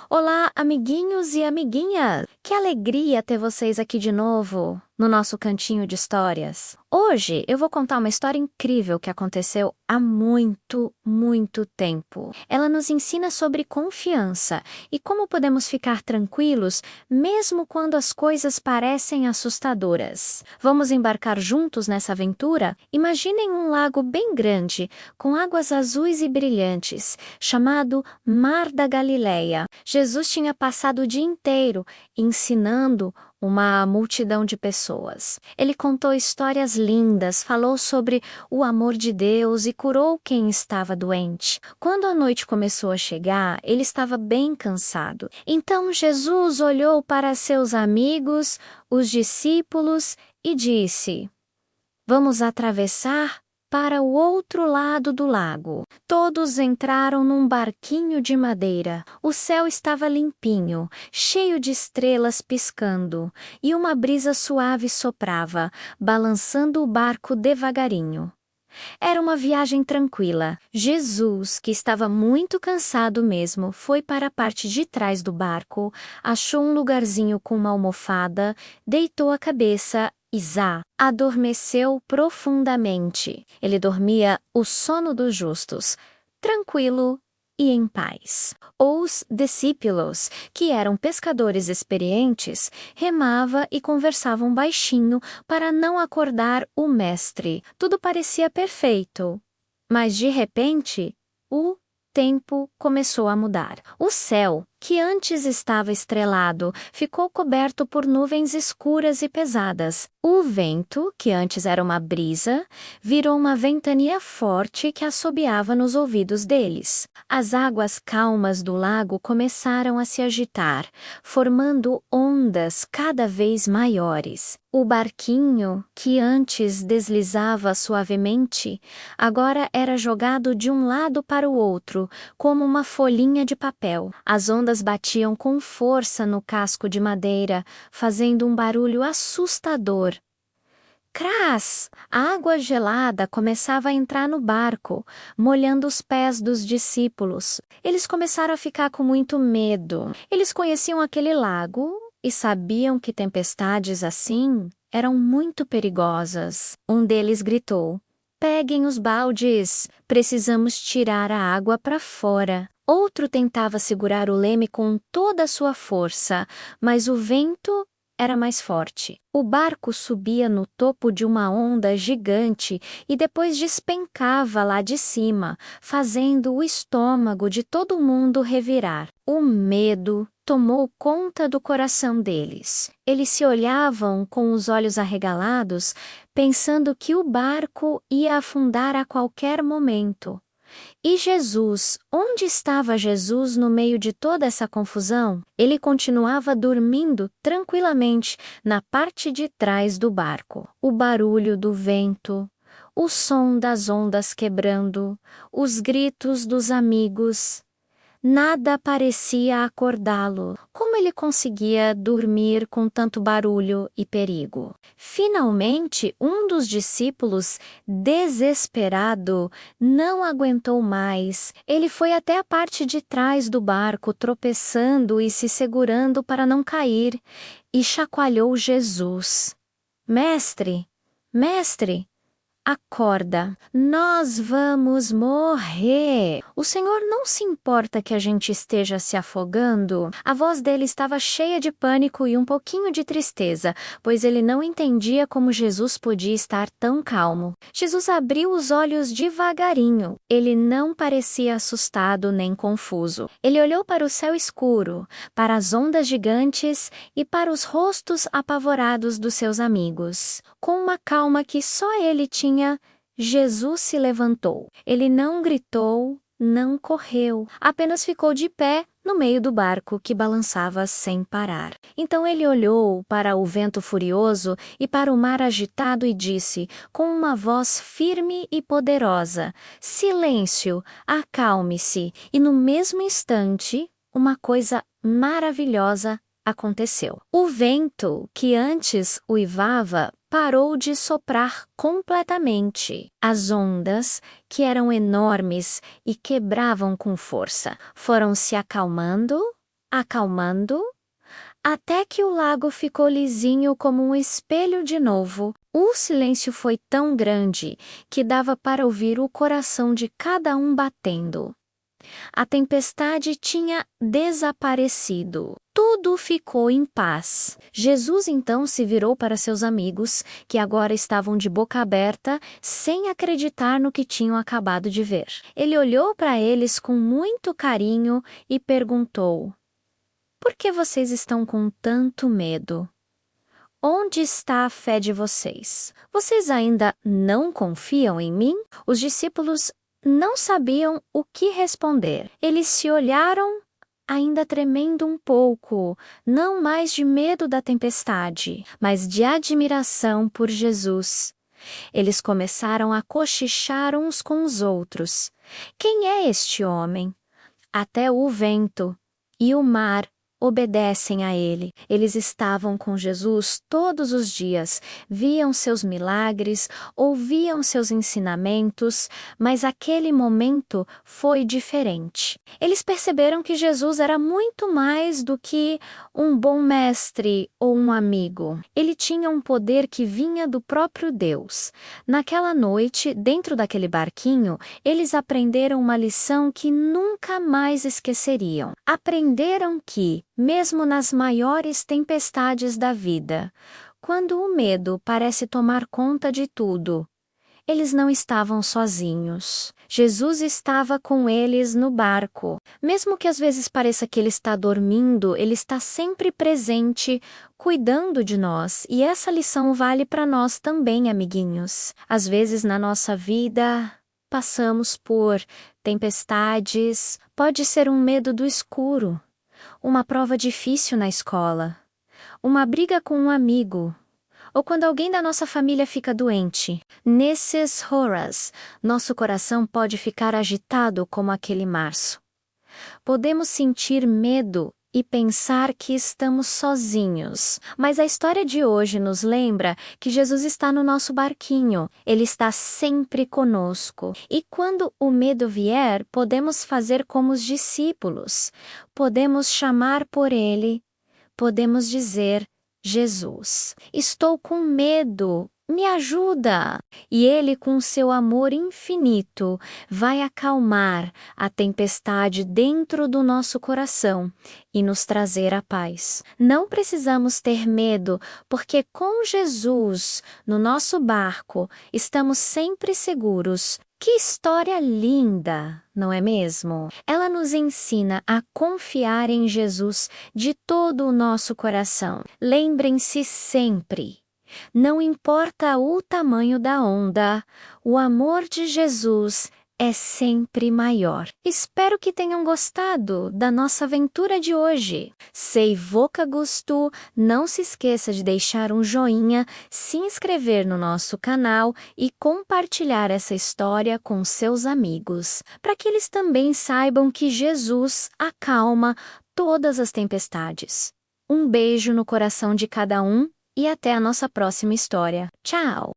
Olá, amiguinhos e amiguinhas! Que alegria ter vocês aqui de novo no nosso cantinho de histórias. Hoje eu vou contar uma história incrível que aconteceu há muito, muito tempo. Ela nos ensina sobre confiança e como podemos ficar tranquilos mesmo quando as coisas parecem assustadoras. Vamos embarcar juntos nessa aventura? Imaginem um lago bem grande, com águas azuis e brilhantes, chamado Mar da Galileia. Jesus tinha passado o dia inteiro ensinando uma multidão de pessoas. Ele contou histórias lindas, falou sobre o amor de Deus e curou quem estava doente. Quando a noite começou a chegar, ele estava bem cansado. Então Jesus olhou para seus amigos, os discípulos, e disse: "Vamos atravessar para o outro lado do lago." Todos entraram num barquinho de madeira. O céu estava limpinho, cheio de estrelas piscando, e uma brisa suave soprava, balançando o barco devagarinho. Era uma viagem tranquila. Jesus, que estava muito cansado mesmo, foi para a parte de trás do barco, achou um lugarzinho com uma almofada, deitou a cabeça e adormeceu profundamente. Ele dormia o sono dos justos, tranquilo e em paz. Os discípulos, que eram pescadores experientes, remavam e conversavam baixinho para não acordar o mestre. Tudo parecia perfeito, mas de repente, o tempo começou a mudar. O céu, que antes estava estrelado, ficou coberto por nuvens escuras e pesadas. O vento, que antes era uma brisa, virou uma ventania forte que assobiava nos ouvidos deles. As águas calmas do lago começaram a se agitar, formando ondas cada vez maiores. O barquinho, que antes deslizava suavemente, agora era jogado de um lado para o outro, como uma folhinha de papel. As ondas batiam com força no casco de madeira, fazendo um barulho assustador. Crás! A água gelada começava a entrar no barco, molhando os pés dos discípulos. Eles começaram a ficar com muito medo. Eles conheciam aquele lago e sabiam que tempestades assim eram muito perigosas. Um deles gritou: "Peguem os baldes, precisamos tirar a água para fora." Outro tentava segurar o leme com toda a sua força, mas o vento era mais forte. O barco subia no topo de uma onda gigante e depois despencava lá de cima, fazendo o estômago de todo mundo revirar. O medo tomou conta do coração deles. Eles se olhavam com os olhos arregalados, pensando que o barco ia afundar a qualquer momento. E Jesus, onde estava Jesus no meio de toda essa confusão? Ele continuava dormindo tranquilamente na parte de trás do barco. O barulho do vento, o som das ondas quebrando, os gritos dos amigos. Nada parecia acordá-lo. Como ele conseguia dormir com tanto barulho e perigo? Finalmente, um dos discípulos, desesperado, não aguentou mais. Ele foi até a parte de trás do barco, tropeçando e se segurando para não cair, e chacoalhou Jesus. "Mestre, mestre, acorda, nós vamos morrer. O Senhor não se importa que a gente esteja se afogando?" A voz dele estava cheia de pânico e um pouquinho de tristeza, pois ele não entendia como Jesus podia estar tão calmo. Jesus abriu os olhos devagarinho. Ele não parecia assustado nem confuso. Ele olhou para o céu escuro, para as ondas gigantes e para os rostos apavorados dos seus amigos. Com uma calma que só ele tinha, Jesus se levantou. Ele não gritou, não correu, apenas ficou de pé no meio do barco que balançava sem parar. Então ele olhou para o vento furioso e para o mar agitado e disse, com uma voz firme e poderosa: "Silêncio, acalme-se." E no mesmo instante, uma coisa maravilhosa aconteceu. O vento, que antes uivava, parou de soprar completamente. As ondas, que eram enormes e quebravam com força, foram se acalmando acalmando, até que o lago ficou lisinho como um espelho de novo. O silêncio foi tão grande que dava para ouvir o coração de cada um batendo. A tempestade tinha desaparecido. Tudo ficou em paz. Jesus então se virou para seus amigos, que agora estavam de boca aberta, sem acreditar no que tinham acabado de ver. Ele olhou para eles com muito carinho e perguntou: "Por que vocês estão com tanto medo? Onde está a fé de vocês? Vocês ainda não confiam em mim?" Os discípulos não sabiam o que responder. Eles se olharam, ainda tremendo um pouco, não mais de medo da tempestade, mas de admiração por Jesus. Eles começaram a cochichar uns com os outros. Quem é este homem? Até o vento e o mar obedecem a ele. Eles estavam com Jesus todos os dias, viam seus milagres, ouviam seus ensinamentos, mas aquele momento foi diferente. Eles perceberam que Jesus era muito mais do que um bom mestre ou um amigo. Ele tinha um poder que vinha do próprio Deus. Naquela noite, dentro daquele barquinho, eles aprenderam uma lição que nunca mais esqueceriam. Aprenderam que, mesmo nas maiores tempestades da vida, quando o medo parece tomar conta de tudo, eles não estavam sozinhos. Jesus estava com eles no barco. Mesmo que às vezes pareça que ele está dormindo, ele está sempre presente, cuidando de nós. E essa lição vale para nós também, amiguinhos. Às vezes na nossa vida, passamos por tempestades, pode ser um medo do escuro, uma prova difícil na escola, uma briga com um amigo, ou quando alguém da nossa família fica doente. Nesses horas, nosso coração pode ficar agitado como aquele março. Podemos sentir medo e pensar que estamos sozinhos. Mas a história de hoje nos lembra que Jesus está no nosso barquinho. Ele está sempre conosco. E quando o medo vier, podemos fazer como os discípulos. Podemos chamar por ele. Podemos dizer: "Jesus, estou com medo. Me ajuda!" E Ele, com seu amor infinito, vai acalmar a tempestade dentro do nosso coração e nos trazer a paz. Não precisamos ter medo, porque com Jesus no nosso barco estamos sempre seguros. Que história linda, não é mesmo? Ela nos ensina a confiar em Jesus de todo o nosso coração. Lembrem-se sempre: não importa o tamanho da onda, o amor de Jesus é sempre maior. Espero que tenham gostado da nossa aventura de hoje. Sei voca gustu, não se esqueça de deixar um joinha, se inscrever no nosso canal e compartilhar essa história com seus amigos, para que eles também saibam que Jesus acalma todas as tempestades. Um beijo no coração de cada um e até a nossa próxima história. Tchau!